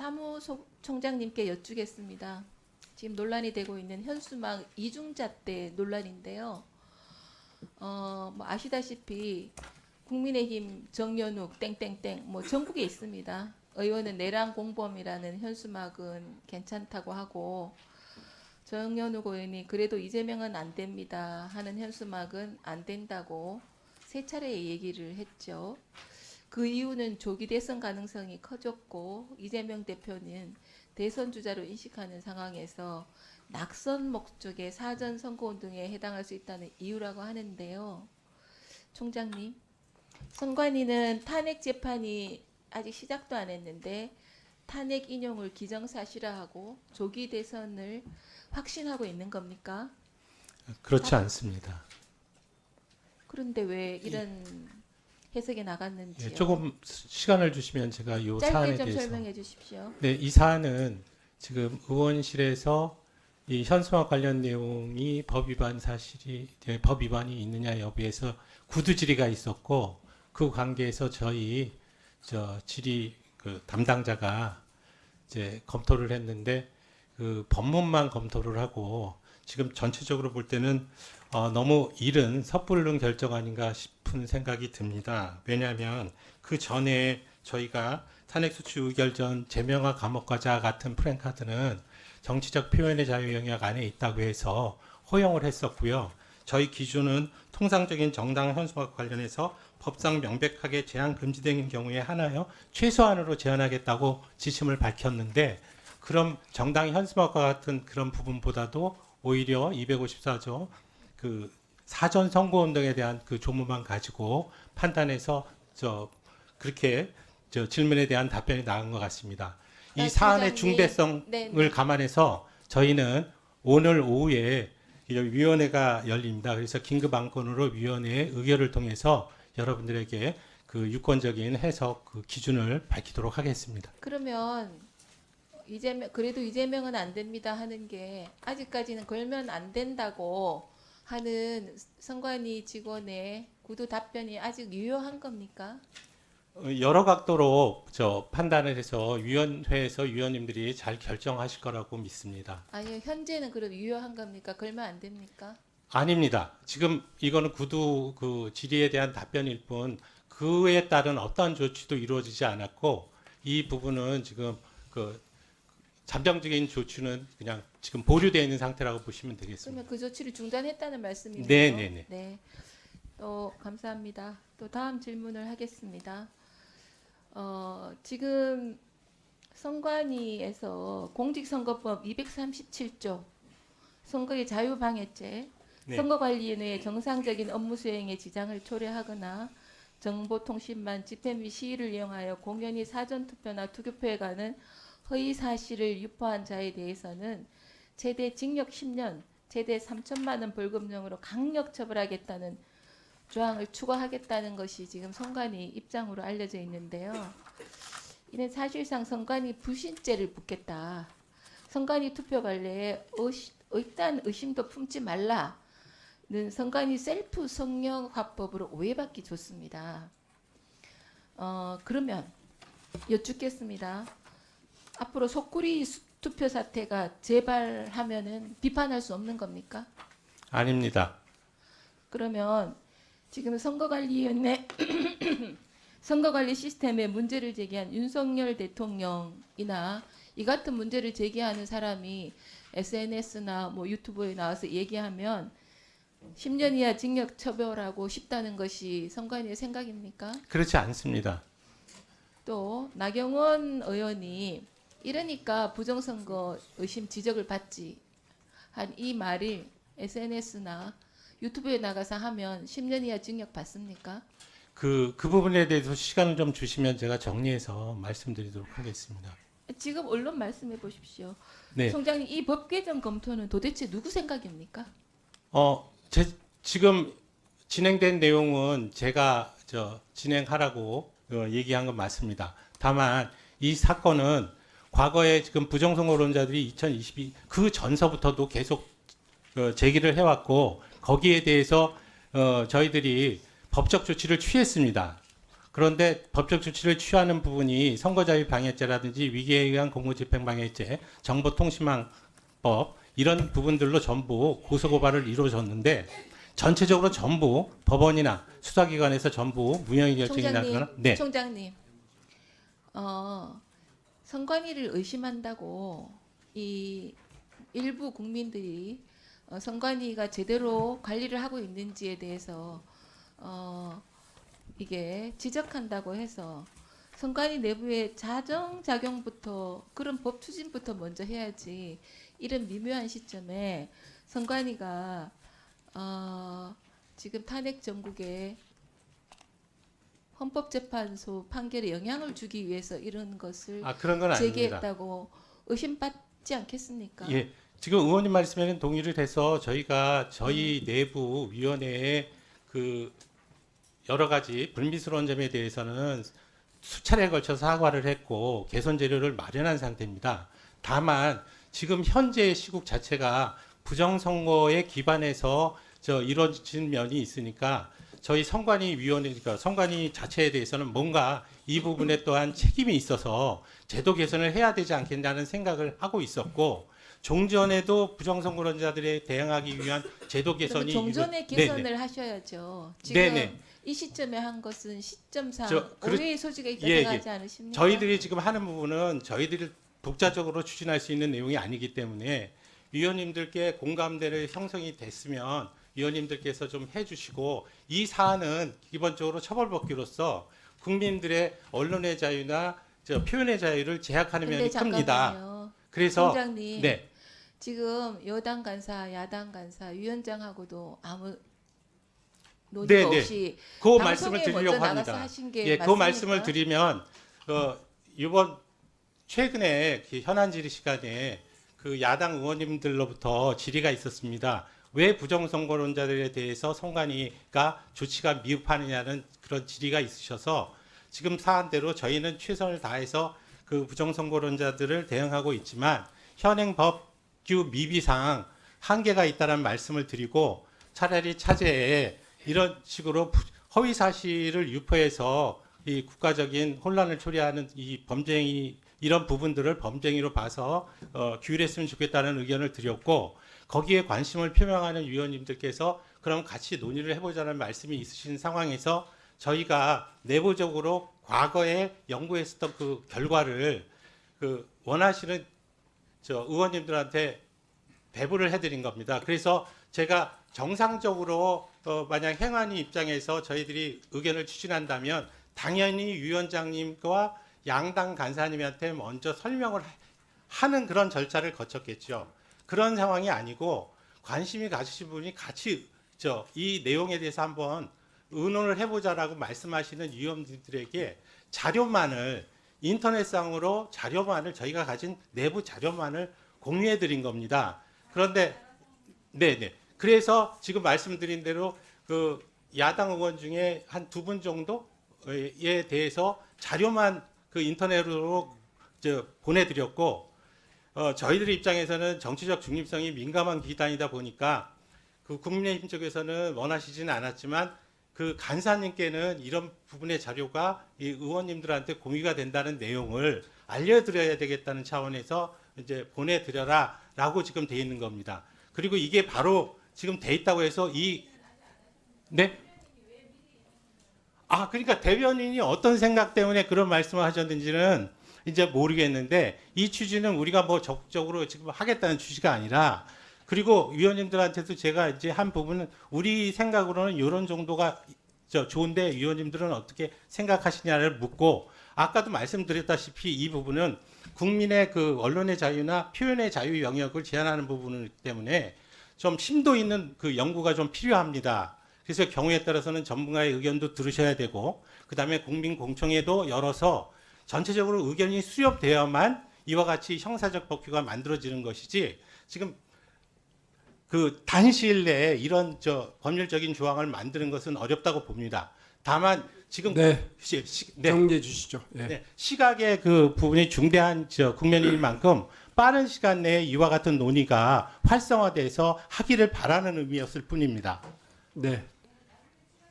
사무총장님께 여쭈겠습니다. 지금 논란이 되고 있는 현수막 이중잣대 논란인데요. 뭐 아시다시피 국민의힘 정연욱 땡땡땡 뭐 전국에 있습니다. 의원은 내란 공범이라는 현수막은 괜찮다고 하고 정연욱 의원이 그래도 이재명은 안 됩니다 하는 현수막은 안 된다고 세 차례 얘기를 했죠. 그 이유는 조기 대선 가능성이 커졌고 이재명 대표는 대선 주자로 인식하는 상황에서 낙선 목적의 사전 선거운동에 해당할 수 있다는 이유라고 하는데요. 총장님, 선관위는 탄핵 재판이 아직 시작도 안 했는데 탄핵 인용을 기정사실화하고 조기 대선을 확신하고 있는 겁니까? 그렇지 않습니다. 그런데 왜 이런 해석이 나갔는지요? 예, 조금 시간을 주시면 제가 이 짧게 사안에 좀 대해서 설명해 주십시오. 네, 이 사안은 지금 의원실에서 이 현수막 관련 내용이 법 위반이 있느냐 여부에서 구두 질의가 있었고 그 관계에서 저희 질의 그 담당자가 이제 검토를 했는데 그 법문만 검토를 하고 지금 전체적으로 볼 때는 너무 이른 섣부른 결정 아닌가 싶은 생각이 듭니다. 왜냐하면 그 전에 저희가 탄핵소추 의결전 제명화 감옥가자 같은 프랜카드는 정치적 표현의 자유 영역 안에 있다고 해서 허용을 했었고요. 저희 기준은 통상적인 정당 현수막 관련해서 법상 명백하게 제한 금지된 경우에 하나요 최소한으로 제한하겠다고 지침을 밝혔는데 그럼 정당 현수막과 같은 그런 부분보다도 오히려 254조 그 사전 선거운동에 대한 그 조문만 가지고 판단해서 그렇게 질문에 대한 답변이 나온 것 같습니다. 이 사안의 중대성을 네. 감안해서 저희는 오늘 오후에 위원회가 열립니다. 그래서 긴급 안건으로 위원회의 의결을 통해서 여러분들에게 그 유권적인 해석 그 기준을 밝히도록 하겠습니다. 그러면 그래도 이재명은 안 됩니다 하는 게 아직까지는 걸면 안 된다고 하는 선관위 직원의 구두 답변이 아직 유효한 겁니까? 여러 각도로 판단을 해서 위원회에서 위원님들이 잘 결정하실 거라고 믿습니다. 아니요, 현재는 그럼 유효한 겁니까? 걸면 안 됩니까? 아닙니다. 지금 이거는 구두 그 질의에 대한 답변일 뿐 그에 따른 어떠한 조치도 이루어지지 않았고 이 부분은 지금 그 잠정적인 조치는 그냥 지금 보류되어 있는 상태라고 보시면 되겠습니다. 그러면 그 조치를 중단했다는 말씀이네요. 네네네. 네. 또 감사합니다. 또 다음 질문을 하겠습니다. 지금 선관위에서 공직선거법 237조 선거의 자유방해죄, 네. 선거관리위원회의 정상적인 업무 수행에 지장을 초래하거나 정보통신망 집회 및 시위를 이용하여 공연히 사전투표나 투표에 관한 허위 사실을 유포한 자에 대해서는 최대 징역 10년, 최대 3천만 원 벌금형으로 강력 처벌하겠다는 조항을 추가하겠다는 것이 지금 선관위 입장으로 알려져 있는데요. 이는 사실상 선관위 불신죄를 묻겠다. 선관위 투표 관리에 일단 의심도 품지 말라는 선관위 셀프 성역화법으로 오해받기 좋습니다. 그러면 여쭙겠습니다. 앞으로 속구리 투표 사태가 재발하면은 비판할 수 없는 겁니까? 아닙니다. 그러면 지금 선거관리위원회 선거관리 시스템에 문제를 제기한 윤석열 대통령이나 이 같은 문제를 제기하는 사람이 SNS나 뭐 유튜브에 나와서 얘기하면 10년 이하 징역 처벌하고 싶다는 것이 선관위의 생각입니까? 그렇지 않습니다. 또 나경원 의원이 이러니까 부정선거 의심 지적을 받지 한 이 말을 SNS나 유튜브에 나가서 하면 10년 이하 징역 받습니까? 그 부분에 대해서 시간을 좀 주시면 제가 정리해서 말씀드리도록 하겠습니다. 지금 언론 말씀해 보십시오. 네. 총장님, 이 법 개정 검토는 도대체 누구 생각입니까? 지금 진행된 내용은 제가 진행하라고 얘기한 건 맞습니다. 다만 이 사건은 과거에 지금 부정선거론자들이 2022 그 전서부터도 계속 제기를 해왔고 거기에 대해서 저희들이 법적 조치를 취했습니다. 그런데 법적 조치를 취하는 부분이 선거자유 방해죄라든지 위기에 의한 공무집행방해죄, 정보통신망법 이런 부분들로 전부 고소고발을 이루어졌는데 전체적으로 전부 법원이나 수사기관에서 전부 무혐의 결정이 나거나 네. 총장님, 선관위를 의심한다고 이 일부 국민들이 선관위가 제대로 관리를 하고 있는지에 대해서 이게 지적한다고 해서 선관위 내부의 자정작용부터 그런 법 추진부터 먼저 해야지 이런 미묘한 시점에 선관위가 지금 탄핵 정국에 헌법재판소 판결에 영향을 주기 위해서 이런 것을 그런 건 아닙니다. 제기했다고 의심받지 않겠습니까? 예, 지금 의원님 말씀에는 동의를 해서 저희가 저희 내부 위원회에 그 여러 가지 불미스러운 점에 대해서는 수차례에 걸쳐서 사과를 했고 개선 재료를 마련한 상태입니다. 다만 지금 현재 시국 자체가 부정선거에 기반해서 이루어진 면이 있으니까 저희 선관위 위원회니까 선관위 자체에 대해서는 뭔가 이 부분에 또한 책임이 있어서 제도 개선을 해야 되지 않겠냐는 생각을 하고 있었고 종전에도 부정선거론자들에 대응하기 위한 제도 개선이 종전에 개선을 하셔야죠. 지금 네네. 이 시점에 한 것은 시점상 그렇- 오해의 소지가 있다 예, 생각하지 않으십니까? 저희들이 지금 하는 부분은 저희들이 독자적으로 추진할 수 있는 내용이 아니기 때문에 위원님들께 공감대를 형성이 됐으면 위원님들께서 좀 해주시고 이 사안은 기본적으로 처벌법규로서 국민들의 언론의 자유나 표현의 자유를 제약하는 근데 면이 큽니다. 잠깐만요. 그래서 총장님, 네, 지금 여당 간사, 야당 간사, 위원장하고도 아무 논의 네, 네. 없이 그 방송에 말씀을 먼저 드리려고 나가서 합니다. 하신 게 예, 그 맞습니까? 말씀을 드리면 이번 최근에 그 현안 질의 시간에 그 야당 의원님들로부터 질의가 있었습니다. 왜 부정선거론자들에 대해서 선관위가 조치가 미흡하느냐는 그런 질의가 있으셔서 지금 사안대로 저희는 최선을 다해서 그 부정선거론자들을 대응하고 있지만 현행 법규 미비상 한계가 있다는 말씀을 드리고 차라리 차제에 이런 식으로 허위 사실을 유포해서 이 국가적인 혼란을 초래하는 이 범죄행위 이런 부분들을 범죄행위로 봐서 규율했으면 좋겠다는 의견을 드렸고 거기에 관심을 표명하는 위원님들께서 그럼 같이 논의를 해보자는 말씀이 있으신 상황에서 저희가 내부적으로 과거에 연구했었던 그 결과를 그 원하시는 의원님들한테 배부를 해드린 겁니다. 그래서 제가 정상적으로 만약 행안위 입장에서 저희들이 의견을 추진한다면 당연히 위원장님과 양당 간사님한테 먼저 설명을 하는 그런 절차를 거쳤겠죠. 그런 상황이 아니고 관심이 가시신 분이 같이 이 내용에 대해서 한번 의논을 해보자라고 말씀하시는 위원들에게 자료만을 인터넷상으로 자료만을 저희가 가진 내부 자료만을 공유해드린 겁니다. 그런데 네네. 그래서 지금 말씀드린 대로 그 야당 의원 중에 한 2분 정도에 대해서 자료만 그 인터넷으로 보내드렸고 저희들 입장에서는 정치적 중립성이 민감한 기단이다 보니까 그 국민의힘 쪽에서는 원하시지는 않았지만 그 간사님께는 이런 부분의 자료가 이 의원님들한테 공유가 된다는 내용을 알려드려야 되겠다는 차원에서 이제 보내드려라라고 지금 돼 있는 겁니다. 그리고 이게 바로 지금 돼 있다고 해서 네? 그러니까 대변인이 어떤 생각 때문에 그런 말씀을 하셨는지는 이제 모르겠는데 이 취지는 우리가 뭐 적극적으로 지금 하겠다는 취지가 아니라 그리고 위원님들한테도 제가 이제 한 부분은 우리 생각으로는 이런 정도가 좋은데 위원님들은 어떻게 생각하시냐를 묻고 아까도 말씀드렸다시피 이 부분은 국민의 그 언론의 자유나 표현의 자유 영역을 제한하는 부분이기 때문에 좀 심도 있는 그 연구가 좀 필요합니다. 그래서 경우에 따라서는 전문가의 의견도 들으셔야 되고 그다음에 국민 공청회도 열어서 전체적으로 의견이 수렴되어야만 이와 같이 형사적 법규가 만들어지는 것이지 지금 그 단시일 내에 이런 법률적인 조항을 만드는 것은 어렵다고 봅니다. 다만 지금 네, 네. 정리해 주시죠. 예. 네, 시각의 그 부분이 중대한 국면인 만큼 빠른 시간 내에 이와 같은 논의가 활성화돼서 하기를 바라는 의미였을 뿐입니다. 네,